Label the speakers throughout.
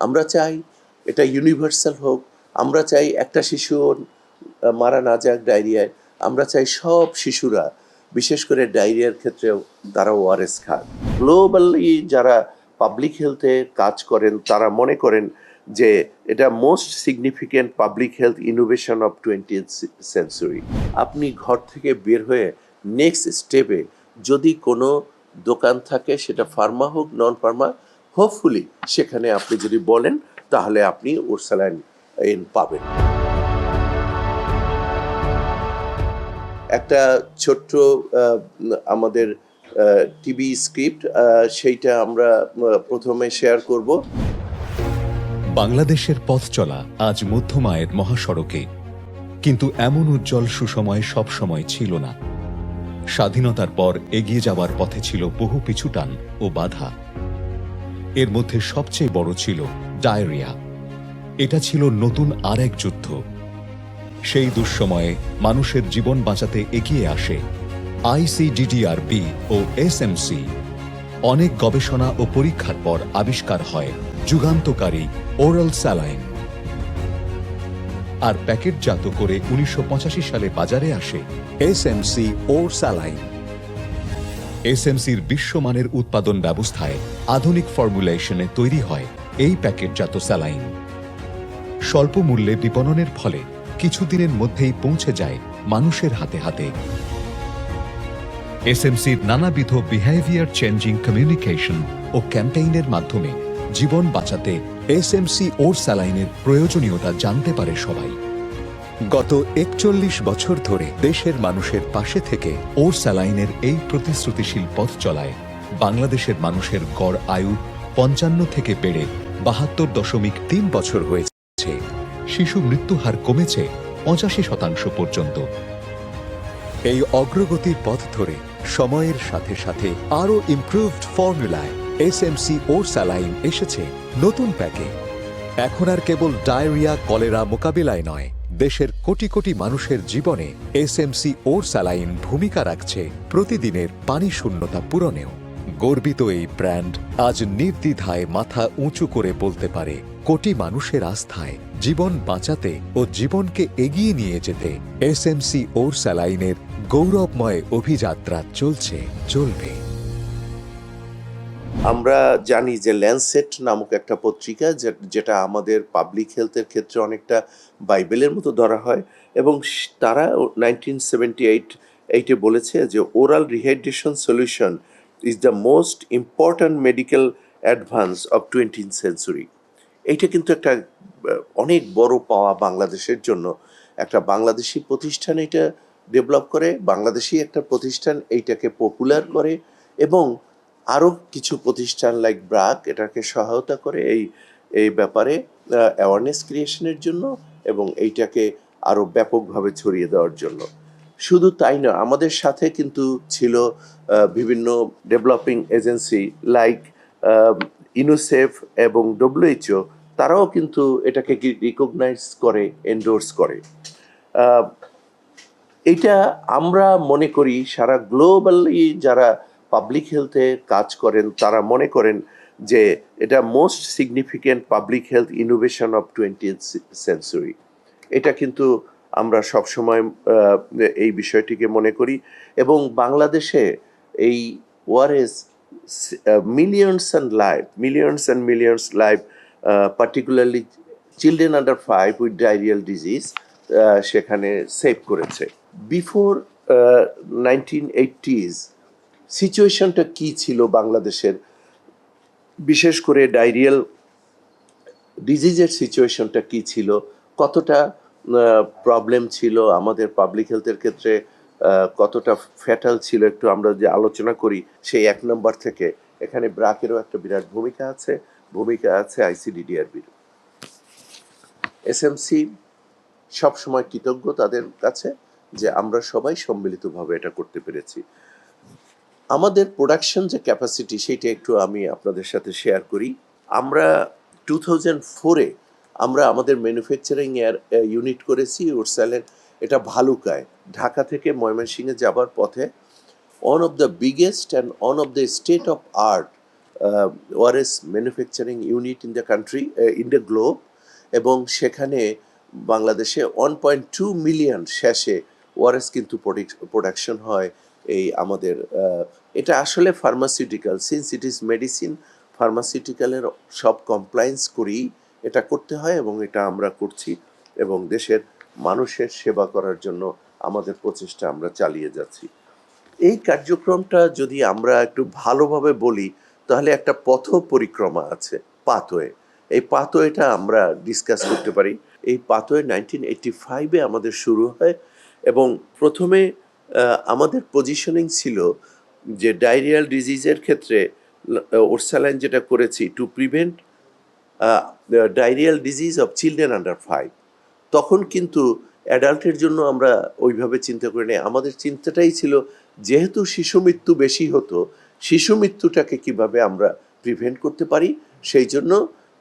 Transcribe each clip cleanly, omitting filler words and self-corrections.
Speaker 1: আমরা চাই এটা ইউনিভার্সাল হোক, আমরা চাই একটা শিশু মারা না যাক ডায়রিয়ায়, আমরা চাই সব শিশুরা বিশেষ করে ডায়রিয়ার ক্ষেত্রেও তারা ওআরএস খাক। গ্লোবালি যারা পাবলিক হেলথে কাজ করেন তারা মনে করেন যে এটা most significant public health innovation of 20th century. আপনি ঘর থেকে বের হয়ে নেক্সট স্টেপে যদি কোনো দোকান থাকে, সেটা ফার্মা হোক নন ফার্মা, হোপফুলি সেখানে আপনি যদি বলেন তাহলে আপনি ওরসালাইন পাবেন। একটা ছোট্ট আমাদের টিভি স্ক্রিপ্ট, সেইটা আমরা প্রথমে শেয়ার করব।
Speaker 2: বাংলাদেশের পথ চলা আজ মধ্যমায়ের মহাসড়কে, কিন্তু এমন উজ্জ্বল সুসময় সব সময় ছিল না। স্বাধীনতার পর এগিয়ে যাওয়ার পথে ছিল বহু পিছুটান ও বাধা। এর মধ্যে সবচেয়ে বড় ছিল ডায়রিয়া। এটা ছিল নতুন আরেক যুদ্ধ। সেই দুঃসময়ে মানুষের জীবন বাঁচাতে এগিয়ে আসে আইসিডিডিআরবি ও এসএমসি। অনেক গবেষণা ও পরীক্ষার পর আবিষ্কার হয় যুগান্তকারী ওরাল স্যালাইন। আর প্যাকেটজাত করে 1985 সালে বাজারে আসে এসএমসি ওর স্যালাইন। এসএমসির বিশ্বমানের উৎপাদন ব্যবস্থায় আধুনিক ফর্মুলেশনে তৈরি হয় এই প্যাকেটজাত স্যালাইন। স্বল্প মূল্যে বিপণনের ফলে কিছুদিনের মধ্যেই পৌঁছে যায় মানুষের হাতে হাতে। এসএমসির নানাবিধ বিহেভিয়ার চেঞ্জিং কমিউনিকেশন ও ক্যাম্পেইনের মাধ্যমে জীবন বাঁচাতে এসএমসি ওর স্যালাইনের প্রয়োজনীয়তা জানতে পারে সবাই। গত 41 বছর ধরে দেশের মানুষের পাশে থেকে ওর স্যালাইনের এই প্রতিশ্রুতিশীল পথ চলায় বাংলাদেশের মানুষের গড় আয়ু 55 থেকে বেড়ে 72.3 বছর হয়েছে। শিশু মৃত্যুহার কমেছে 85% পর্যন্ত। এই অগ্রগতির পথ ধরে সময়ের সাথে সাথে আরও ইমপ্রুভড ফর্মুলায় এসএমসি ওর স্যালাইন এসেছে নতুন প্যাকে। এখন আর কেবল ডায়রিয়া কলেরা মোকাবিলায় নয়, দেশের কোটি কোটি মানুষের জীবনে এসএমসি ওর স্যালাইন ভূমিকা রাখছে প্রতিদিনের পানি শূন্যতা পূরণেও। গর্বিত এই ব্র্যান্ড আজ নির্দ্বিধায় মাথা উঁচু করে বলতে পারে, কোটি মানুষের আস্থায় জীবন বাঁচাতে ও জীবনকে এগিয়ে নিয়ে যেতে এসএমসি ওর স্যালাইনের গৌরবময় অভিযাত্রা চলছে, চলবে।
Speaker 1: আমরা জানি যে ল্যান্সেট নামক একটা পত্রিকা, যেটা আমাদের পাবলিক হেলথের ক্ষেত্রে অনেকটা বাইবেলের মতো ধরা হয়, এবং তারা 1978 বলেছে যে oral rehydration solution is the most important medical advance of 20th century. এইটা কিন্তু একটা অনেক বড় পাওয়া বাংলাদেশের জন্য। একটা বাংলাদেশি প্রতিষ্ঠান এটা ডেভেলপ করে, বাংলাদেশি একটা প্রতিষ্ঠান এইটাকে পপুলার করে, এবং আরও কিছু প্রতিষ্ঠান লাইক ব্রাক এটাকে সহায়তা করে এই ব্যাপারে অ্যাওয়ারনেস ক্রিয়েশনের জন্য এবং এইটাকে আরও ব্যাপকভাবে ছড়িয়ে দেওয়ার জন্য। শুধু তাই না, আমাদের সাথে কিন্তু ছিল বিভিন্ন ডেভেলপিং এজেন্সি লাইক ইউনিসেফ এবং ডব্লিউএইচও। তারাও কিন্তু এটাকে রিকগনাইজ করে, এন্ডোর্স করে। এটা আমরা মনে করি সারা গ্লোবালি যারা পাবলিক হেলথে কাজ করেন তারা মনে করেন যে এটা most significant public health innovation of 20th century. এটা কিন্তু আমরা সবসময় এই বিষয়টিকে মনে করি, এবং বাংলাদেশে এই ORS millions and millions life, particularly children under 5 with diarrhoeal disease সেখানে সেভ করেছে। বিফোর 1980s সিচুয়েশনটা কী ছিল বাংলাদেশের, বিশেষ করে ডায়রিয়াল ডিজিজের সিচুয়েশনটা কী ছিল, কতটা প্রবলেম ছিল আমাদের পাবলিক হেলথের ক্ষেত্রে, কতটা ফ্যাটাল ছিল, একটু আমরা যে আলোচনা করি সেই 1 নম্বর থেকে। এখানে ব্রাকেরও একটা বিরাট ভূমিকা আছে আইসিডিডিআরবির। এসএমসি সবসময় কৃতজ্ঞ তাদের কাছে যে আমরা সবাই সম্মিলিতভাবে এটা করতে পেরেছি। আমাদের প্রোডাকশন যে ক্যাপাসিটি সেইটা একটু আমি আপনাদের সাথে শেয়ার করি। আমরা 2004-এ আমরা আমাদের ম্যানুফ্যাকচারিং ইউনিট করেছি ওরসালের, এটা ভালুকায়, ঢাকা থেকে ময়মনসিংহে যাবার পথে। One of the biggest and one of the state of art ORS manufacturing unit in the country, in the globe, এবং সেখানে বাংলাদেশে 1.2 মিলিয়ন শেষে ওআরএস কিন্তু প্রোডাকশন হয়। এই আমাদের এটা আসলে pharmaceutical, since it is medicine, ফার্মাসিউটিক্যালের সব কমপ্লায়েন্স করেই এটা করতে হয়, এবং এটা আমরা করছি, এবং দেশের মানুষের সেবা করার জন্য আমাদের প্রচেষ্টা আমরা চালিয়ে যাচ্ছি। এই কার্যক্রমটা যদি আমরা একটু ভালোভাবে বলি, তাহলে একটা পথ পরিক্রমা আছে, পাথওয়ে। এই পাথওয়েটা আমরা ডিসকাস করতে পারি। এই পাথওয়ে 1985-এ আমাদের শুরু হয়, এবং প্রথমে আমাদের পজিশনিং ছিল যে ডায়রিয়াল ডিজিজের ক্ষেত্রে ওরসালাইন যেটা করেছি to prevent diarrhoeal disease of children under 5। তখন কিন্তু অ্যাডাল্টের জন্য আমরা ওইভাবে চিন্তা করি নাই। আমাদের চিন্তাটাই ছিল যেহেতু শিশু মৃত্যু বেশি হতো, শিশু মৃত্যুটাকে কিভাবে আমরা প্রিভেন্ট করতে পারি, সেই জন্য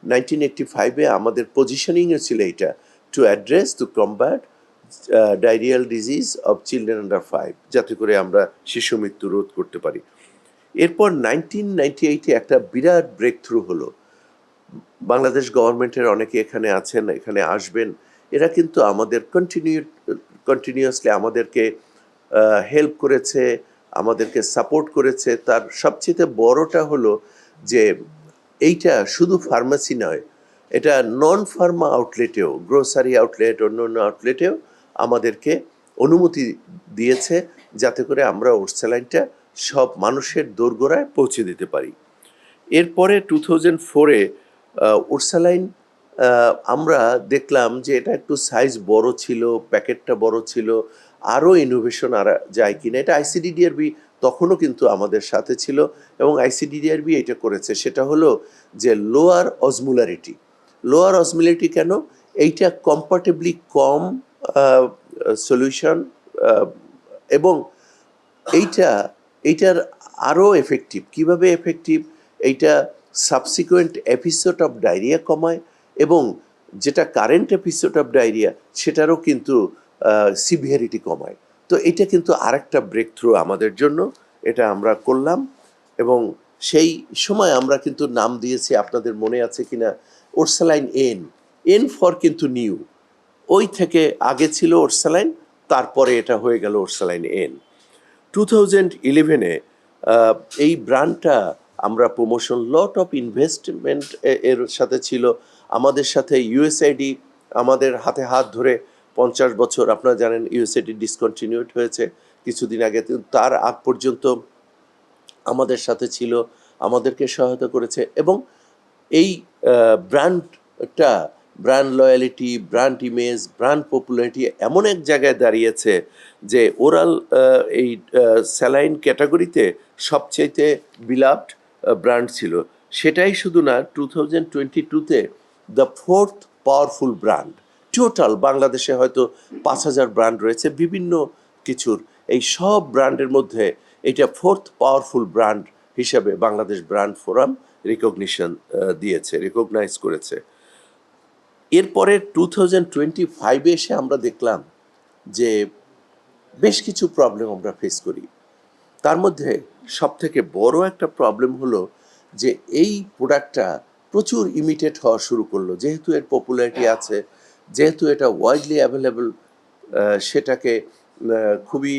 Speaker 1: 1985-এ আমাদের পজিশনিংও ছিল এইটা, to address, two combat diarrhoeal disease of children under 5, যাতে করে আমরা শিশু মৃত্যু রোধ করতে পারি। এরপর 1998-এ একটা বিরাট ব্রেক থ্রু হলো। বাংলাদেশ গভর্নমেন্টের অনেকে এখানে আছেন, এখানে আসবেন, এরা কিন্তু আমাদের কন্টিনিউয়াসলি আমাদেরকে হেল্প করেছে, আমাদেরকে সাপোর্ট করেছে। তার সবচেয়ে বড়টা হলো যে এইটা শুধু ফার্মেসি নয়, এটা নন ফার্মা আউটলেটেও, গ্রোসারি আউটলেট, অন্য অন্য আউটলেটেও আমাদেরকে অনুমতি দিয়েছে, যাতে করে আমরা ওরসালাইনটা সব মানুষের দোরগোড়ায় পৌঁছে দিতে পারি। এরপরে 2004-এ ওরসালাইন আমরা দেখলাম যে এটা একটু সাইজ বড় ছিল, প্যাকেটটা বড় ছিল, আরও ইনোভেশন আর যায় কিনা। এটা আইসিডিডিআরবি তখনও কিন্তু আমাদের সাথে ছিল, এবং আইসিডিডিআরবি এটা করেছে, সেটা হলো যে লোয়ার অসমুলারিটি। লোয়ার অসমুলারিটি কেন? এইটা কম্পারেটিভলি কম সলিউশন, এবং এইটার আরও এফেক্টিভ। কিভাবে এফেক্টিভ? এইটা সাবসিকুয়েন্ট এপিসোড অফ ডায়রিয়া কমায়, এবং যেটা কারেন্ট এপিসোড অফ ডায়রিয়া সেটারও কিন্তু সিভিয়ারিটি কমায়। তো এটা কিন্তু আরেকটা ব্রেক থ্রু আমাদের জন্য, এটা আমরা করলাম। এবং সেই সময় আমরা কিন্তু নাম দিয়েছি, আপনাদের মনে আছে কিনা, ওরসালাইন এন, এন ফর কিন্তু নিউ। ওই থেকে আগে ছিল ওরসালাইন, তারপরে এটা হয়ে গেল ওরসালাইন এন। 2011-এ এই ব্র্যান্ডটা আমরা প্রমোশন, লট অফ ইনভেস্টমেন্ট এর সাথে ছিল। আমাদের সাথে ইউএসআইডি আমাদের হাতে হাত ধরে 50 বছর, আপনারা জানেন ইউএসআইডি ডিসকন্টিনিউড হয়েছে কিছুদিন আগে, তার আগ পর্যন্ত আমাদের সাথে ছিল, আমাদেরকে সহায়তা করেছে। এবং এই ব্র্যান্ডটা, brand loyalty, brand image, brand popularity এমন এক জায়গায় দাঁড়িয়েছে যে ওরাল এই স্যালাইন ক্যাটাগরিতে সবচেয়ে বিলাভড ব্র্যান্ড ছিল। সেটাই শুধু না, 2022-তে the 4th powerful brand. Total বাংলাদেশে হয়তো 5,000 ব্র্যান্ড রয়েছে বিভিন্ন কিছুর, এই সব ব্র্যান্ডের মধ্যে এটা 4th পাওয়ারফুল ব্র্যান্ড হিসাবে বাংলাদেশ ব্র্যান্ড ফোরাম রিকগনিশন দিয়েছে, রিকগনাইজ করেছে। এরপরে 2025-এ এসে আমরা দেখলাম যে বেশ কিছু প্রবলেম আমরা ফেস করি। তার মধ্যে সবথেকে বড় একটা প্রবলেম হলো যে এই প্রোডাক্টটা প্রচুর ইমিটেট হওয়া শুরু করলো। যেহেতু এর পপুলারিটি আছে, যেহেতু এটা ওয়াইডলি অ্যাভেলেবল, সেটাকে খুবই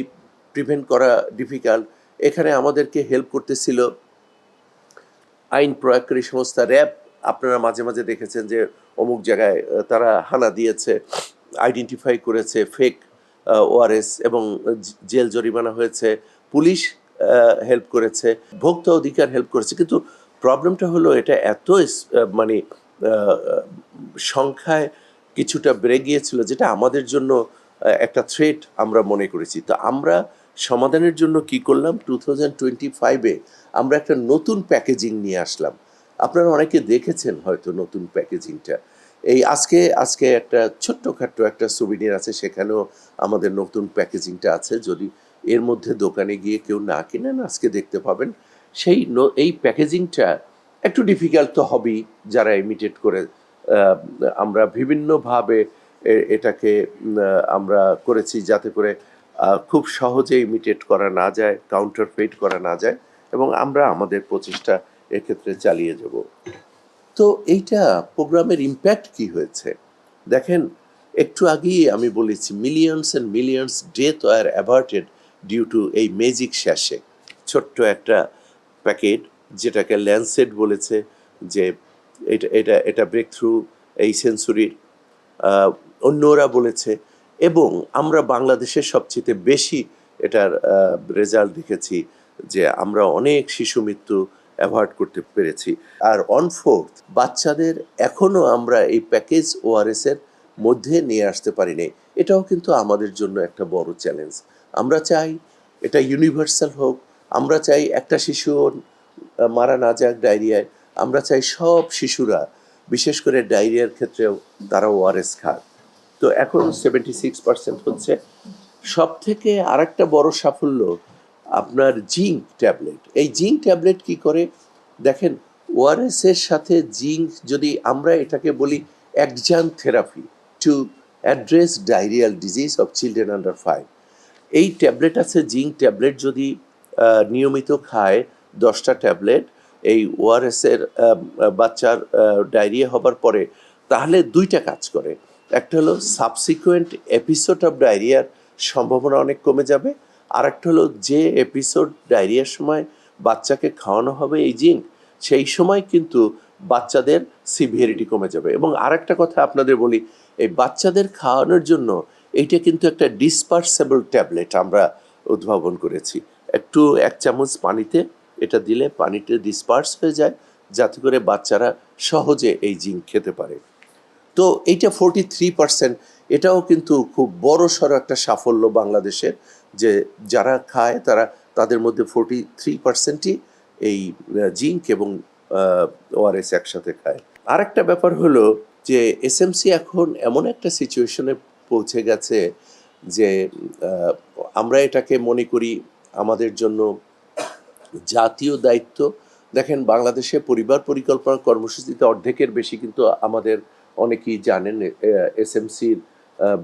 Speaker 1: প্রিভেন্ট করা ডিফিকাল্ট। এখানে আমাদেরকে হেল্প করতেছিল আইন প্রয়োগকারী সংস্থা র্যাব। আপনারা মাঝে মাঝে দেখেছেন যে অমুক জায়গায় তারা হানা দিয়েছে, আইডেন্টিফাই করেছে ফেক ওআরএস, এবং জেল জরিমানা হয়েছে। পুলিশ হেল্প করেছে, ভোক্তা অধিকার হেল্প করেছে। কিন্তু প্রবলেমটা হলো এটা এত মানে সংখ্যায় কিছুটা বেড়ে গিয়েছিল, যেটা আমাদের জন্য একটা থ্রেট আমরা মনে করেছি। তো আমরা সমাধানের জন্য কি করলাম, 2025-এ আমরা একটা নতুন প্যাকেজিং নিয়ে আসলাম। আপনারা অনেকে দেখেছেন হয়তো নতুন প্যাকেজিংটা। এই আজকে একটা ছোট্টখাট্ট একটা সুবিনির আছে, সেখানেও আমাদের নতুন প্যাকেজিংটা আছে। যদি এর মধ্যে দোকানে গিয়ে কেউ না কিনেন, আজকে দেখতে পাবেন। এই প্যাকেজিংটা একটু ডিফিকাল্ট তো হবেই, যারা ইমিটেট করে। আমরা বিভিন্নভাবে এটাকে আমরা করেছি যাতে করে খুব সহজে ইমিটেট করা না যায়, কাউন্টারফেইট করা না যায়, এবং আমরা আমাদের প্রচেষ্টা এক্ষেত্রে চালিয়ে যাব। তো এইটা প্রোগ্রামের ইম্প্যাক্ট কি হয়েছে দেখেন, একটু আগেই আমি বলেছি millions and millions death are averted due to এই ম্যাজিক শ্যাশে, ছোট্ট একটা প্যাকেট যেটাকে ল্যান্সেট বলেছে যে এটা এটা এটা ব্রেক থ্রু এই সেঞ্চুরির, অন্যরা বলেছে, এবং আমরা বাংলাদেশের সবচেয়ে বেশি এটার রেজাল্ট দেখেছি যে আমরা অনেক শিশু মৃত্যু অ্যাভয়েড করতে পেরেছি। আর 1/4 বাচ্চাদের এখনও আমরা এই প্যাকেজ ওআরএস এর মধ্যে নিয়ে আসতে পারিনি। এটাও কিন্তু আমাদের জন্য একটা বড় চ্যালেঞ্জ। আমরা চাই এটা ইউনিভার্সাল হোক, আমরা চাই একটা শিশু মারা না যাক ডায়রিয়ায়, আমরা চাই সব শিশুরা বিশেষ করে ডায়রিয়ার ক্ষেত্রেও তারা ওআরএস খাক। তো এখন 76% হচ্ছে। সব থেকে আরেকটা বড় সাফল্য আপনার জিঙ্ক ট্যাবলেট। এই জিঙ্ক ট্যাবলেট কি করে দেখেন, ওআরএস এর সাথে জিঙ্ক, যদি আমরা এটাকে বলি adjunct therapy to address diarrhoeal disease of children under 5, এই ট্যাবলেট আছে জিঙ্ক ট্যাবলেট যদি নিয়মিত খায় 10টা ট্যাবলেট এই ওআরএস এর বাচ্চার ডায়রিয়া হবার পরে, তাহলে দুইটা কাজ করে। একটা হলো সাবসিকুয়েন্ট এপিসোড অফ ডায়রিয়ার সম্ভাবনা অনেক কমে যাবে, আর একটা হলো যে এপিসোড ডায়রিয়ার সময় বাচ্চাকে খাওয়ানো হবে এই জিঙ্ক, সেই সময় কিন্তু বাচ্চাদের সিভিয়ারিটি কমে যাবে। এবং আরেকটা কথা আপনাদের বলি, এই বাচ্চাদের খাওয়ানোর জন্য এইটা কিন্তু একটা ডিসপার্সেবল ট্যাবলেট আমরা উদ্ভাবন করেছি। একটু 1 চামচ পানিতে এটা দিলে পানিতে ডিসপার্স হয়ে যায়, যাতে করে বাচ্চারা সহজে এই জিঙ্ক খেতে পারে। তো এইটা 43%, এটাও কিন্তু খুব বড় সড়ো একটা সাফল্য বাংলাদেশের, যে যারা খায় তাদের মধ্যে 43%ই এই জিঙ্ক এবং ওআরএস একসাথে খায়। আরেকটা ব্যাপার হলো যে এসএমসি এখন এমন একটা সিচুয়েশনে পৌঁছে গেছে যে আমরা এটাকে মনে করি আমাদের জন্য জাতীয় দায়িত্ব। দেখেন, বাংলাদেশে পরিবার পরিকল্পনা কর্মসূচিতে অর্ধেকের বেশি কিন্তু আমাদের অনেকেই জানেন এসএমসির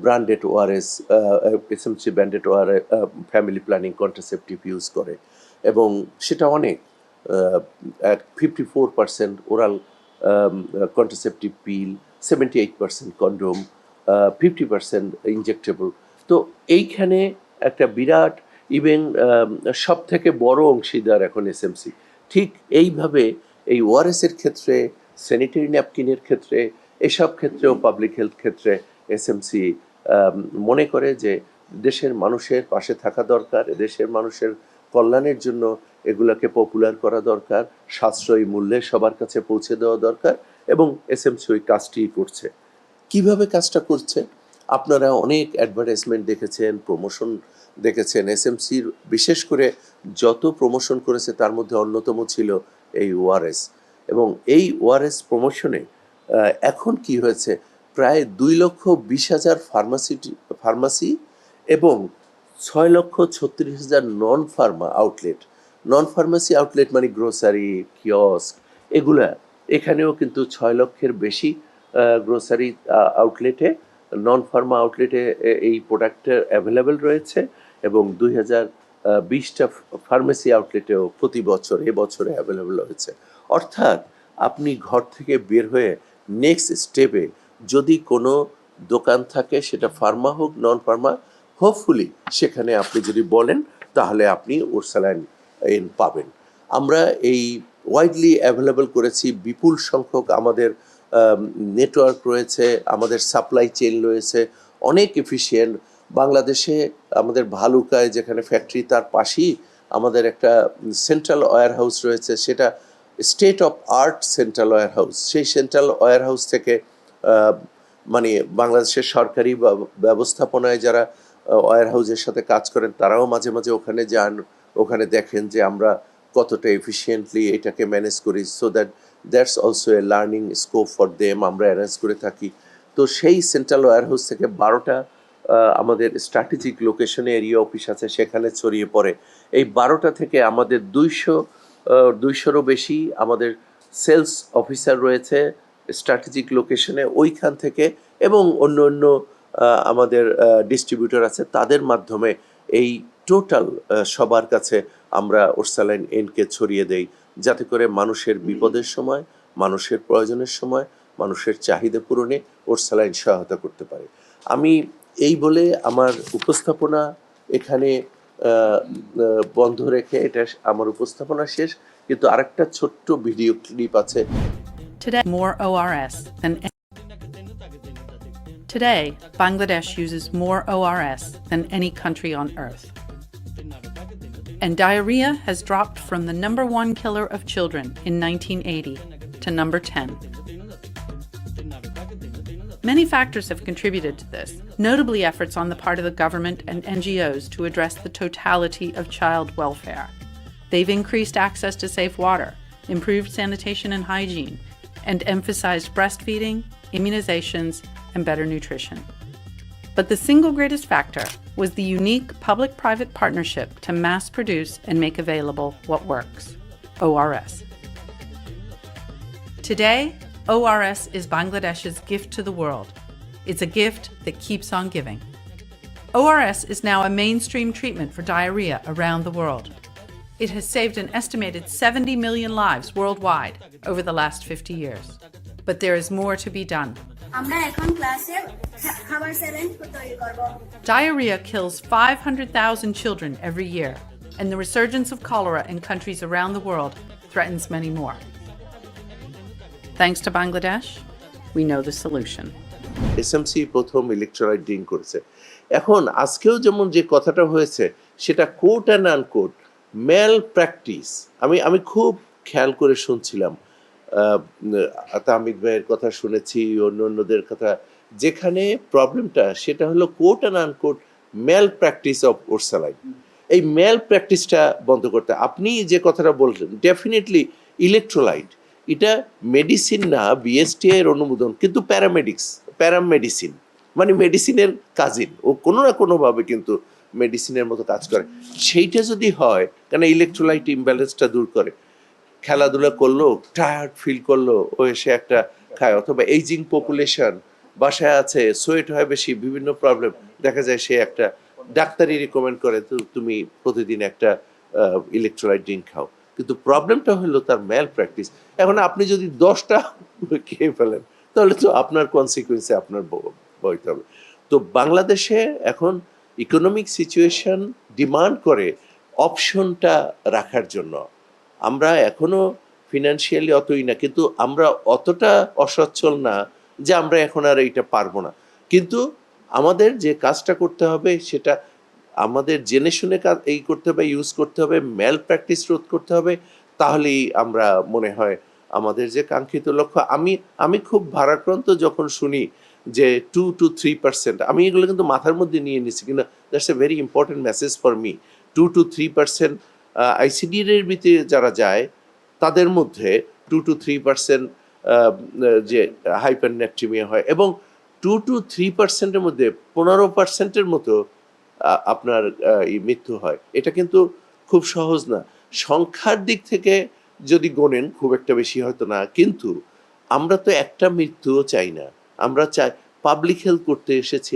Speaker 1: branded ORS, SMC branded ORS family planning contraceptive use করে, এবং সেটা অনেক 54% oral contraceptive pill, 78% condom, 50% injectable. তো এইখানে একটা বিরাট ইভেন সব থেকে বড় অংশীদার এখন এসএমসি। ঠিক এইভাবে এই ওআরএসের ক্ষেত্রে, স্যানিটারি ন্যাপকিনের ক্ষেত্রে, এসব ক্ষেত্রেও পাবলিক হেলথ ক্ষেত্রে এসএমসি মনে করে যে দেশের মানুষের পাশে থাকা দরকার, দেশের মানুষের কল্যাণের জন্য এগুলোকে পপুলার করা দরকার, সাশ্রয়ী মূল্যে সবার কাছে পৌঁছে দেওয়া দরকার, এবং এসএমসি ওই কাজটিই করছে। কিভাবে কাজটা করছে? আপনারা অনেক অ্যাডভার্টাইজমেন্ট দেখেছেন, প্রমোশন দেখেছেন। এসএমসির বিশেষ করে যত প্রমোশন করেছে তার মধ্যে অন্যতম ছিল এই ওআরএস, এবং এই ওআরএস প্রমোশনে এখন কি হয়েছে, প্রায় 2,20,000 ফার্মাসি এবং 6,36,000 নন ফার্মা আউটলেট। নন ফার্মাসি আউটলেট মানে গ্রোসারি, কিয়স্ক, এগুলা, এখানেও কিন্তু 6 লক্ষের বেশি গ্রোসারি আউটলেটে, নন ফার্মা আউটলেটে এই প্রোডাক্টের অ্যাভেলেবেল রয়েছে, এবং 2020টা ফার্মেসি আউটলেটেও প্রতি বছর এবছরে অ্যাভেলেবেল হয়েছে। অর্থাৎ আপনি ঘর থেকে বের হয়ে নেক্সট স্টেপে যদি কোনো দোকান থাকে, সেটা ফার্মা হোক নন ফার্মা, হোপফুলি সেখানে আপনি যদি বলেন তাহলে আপনি ওরসালাইন পাবেন। আমরা এই ওয়াইডলি অ্যাভেলেবল করেছি, বিপুল সংখ্যক আমাদের নেটওয়ার্ক রয়েছে, আমাদের সাপ্লাই চেইন রয়েছে, অনেক এফিশিয়েন্ট। বাংলাদেশে আমাদের ভালুকায় যেখানে ফ্যাক্টরি, তার পাশেই আমাদের একটা সেন্ট্রাল ওয়্যার হাউস রয়েছে, সেটা state of art central warehouse. সেই সেন্ট্রাল ওয়্যার হাউস থেকে মানে বাংলাদেশের সরকারি ব্যবস্থাপনায় যারা ওয়্যার হাউসের সাথে কাজ করেন তারাও মাঝে মাঝে ওখানে যান, ওখানে দেখেন যে আমরা কতটা এফিশিয়েন্টলি এটাকে ম্যানেজ করি, so that's also a learning scope for them, আমরা অ্যারেঞ্জ করে থাকি। তো সেই সেন্ট্রাল ওয়্যার হাউস থেকে 12টা আমাদের স্ট্র্যাটেজিক লোকেশনে এরিয়া অফিস আছে, সেখানে ছড়িয়ে পড়ে। এই 12টা থেকে আমাদের 200-200-রও বেশি আমাদের সেলস অফিসার রয়েছে স্ট্র্যাটেজিক লোকেশনে, ওইখান থেকে, এবং অন্য অন্য আমাদের ডিস্ট্রিবিউটর আছে, তাদের মাধ্যমে এই টোটাল সবার কাছে আমরা ওরসালাইন এনকে ছড়িয়ে দেই, যাতে করে মানুষের বিপদের সময়, মানুষের প্রয়োজনের সময়, মানুষের চাহিদা পূরণে ওরসালাইন সহায়তা করতে পারে। আমি এই বলে আমার উপস্থাপনা এখানে বন্ধ রেখে, এটা আমার উপস্থাপনা শেষ, কিন্তু আরেকটা ছোট্ট ভিডিও ক্লিপ আছে।
Speaker 3: Today, more ORS than Today, Bangladesh uses more ORS than any country on earth. And diarrhea has dropped from the number 1 killer of children in 1980 to number 10. Many factors have contributed to this, notably efforts on the part of the government and NGOs to address the totality of child welfare. They've increased access to safe water, improved sanitation and hygiene, and emphasized breastfeeding, immunizations, and better nutrition. But the single greatest factor was the unique public-private partnership to mass produce and make available what works, ORS. Today, ORS is Bangladesh's gift to the world. It's a gift that keeps on giving. ORS is now a mainstream treatment for diarrhea around the world. It has saved an estimated 70 million lives worldwide over the last 50 years. But there is more to be done. Diarrhea kills 500,000 children every year, and the resurgence of cholera in countries around the world threatens many more. Thanks to Bangladesh, we know the solution.
Speaker 1: SMC প্রথম electrolyte drink করেছে। এখন আজকেও যেমন যে কথাটা হয়েছে, সেটা quote and unquote malpractice. আমি খুব খেয়াল করে শুনছিলাম, তামিদ ভাইয়ের কথা শুনেছি, অন্যদের কথা। যেখানে প্রবলেমটা সেটা হলো quote and unquote malpractice of ORSaline. এই ম্যাল প্র্যাকটিসটা বন্ধ করতে, আপনি যে কথাটা বললেন, ডেফিনেটলি ইলেকট্রোলাইট এটা মেডিসিন না, বিএসটিআই এর অনুমোদন, কিন্তু প্যারামেডিসিন, মানে মেডিসিনের কাজিন, ও কোনো না কোনোভাবে কিন্তু মেডিসিনের মতো কাজ করে। সেইটা যদি হয়, কেন ইলেকট্রোলাইট ইমব্যালেন্সটা দূর করে। খেলাধুলা করলো, টায়ার্ড ফিল করলো, ও এসে একটা খায়। অথবা এইজিং পপুলেশন, বাসায় আছে, সোয়েট হয় বেশি, বিভিন্ন প্রবলেম, দেখা যায় সে একটা ডাক্তারই রিকমেন্ড করে তুমি প্রতিদিন একটা ইলেকট্রোলাইট ড্রিঙ্ক খাও। কিন্তু প্রবলেমটা হলো তার ম্যাল প্র্যাকটিস। এখন আপনি যদি 10টা খেয়ে ফেলেন, তাহলে তো আপনার কনসিকুয়েন্সে আপনার বইতে হবে। তো বাংলাদেশে এখন ইকোনমিক সিচুয়েশন ডিমান্ড করে অপশনটা রাখার জন্য। আমরা এখনো ফিনান্সিয়ালি অতই না, কিন্তু আমরা অতটা অসচ্ছল না যে আমরা এখন আর এইটা পারবো না। কিন্তু আমাদের যে কাজটা করতে হবে, সেটা আমাদের জেনে শুনে কাজ এই করতে হবে, ইউজ করতে হবে, ম্যাল প্র্যাকটিস রোধ করতে হবে। তাহলেই আমরা, মনে হয় আমাদের যে কাঙ্ক্ষিত লক্ষ্য, আমি খুব ভারাক্রান্ত যখন শুনি যে 2 to 3%, আমি এগুলো কিন্তু মাথার মধ্যে নিয়ে নিচ্ছি, কিন্তু that's a very important message for me. 2 to 3% আইসিডির ভিতরে যারা যায়, তাদের মধ্যে 2 to 3% যে হাইপারনেট্রিমিয়া হয়, এবং 2 to 3%-এর মধ্যে 15%-এর মতো আপনার মৃত্যু হয়। এটা কিন্তু খুব সহজ না। সংখ্যার দিক থেকে যদি গোনেন, খুব একটা বেশি হয়তো না, কিন্তু আমরা তো একটা মৃত্যুও চাই না। আমরা চাই, পাবলিক হেলথ করতে এসেছি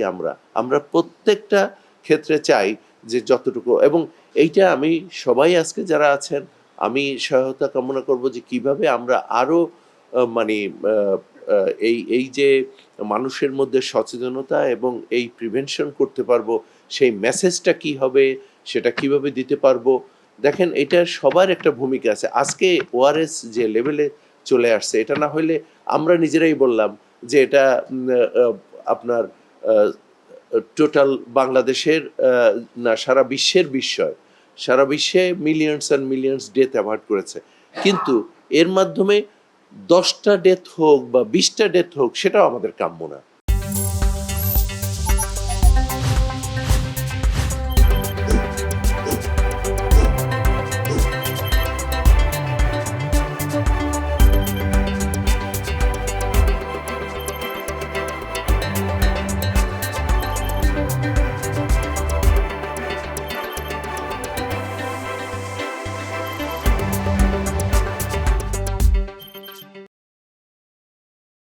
Speaker 1: আমরা প্রত্যেকটা ক্ষেত্রে চাই যে যতটুকু, এবং এইটা আমি সবাই আজকে যারা আছেন, আমি সহায়তা কামনা করব যে কিভাবে আমরা আরো মানে এই যে মানুষের মধ্যে সচেতনতা এবং এই প্রিভেনশন করতে পারবো, সেই মেসেজটা কি হবে, সেটা কিভাবে দিতে পারবো। দেখেন, এটা সবার একটা ভূমিকা আছে। আজকে ওআরএস যে লেভেলে চলে আসছে, এটা না হইলে আমরা নিজেরাই বললাম যে এটা আপনার টোটাল বাংলাদেশের না, সারা বিশ্বের বিষয়। সারা বিশ্বে millions and millions death avoid করেছে, কিন্তু এর মাধ্যমে 10টা ডেথ হোক বা 20টা ডেথ হোক, সেটাও আমাদের কাম্য না।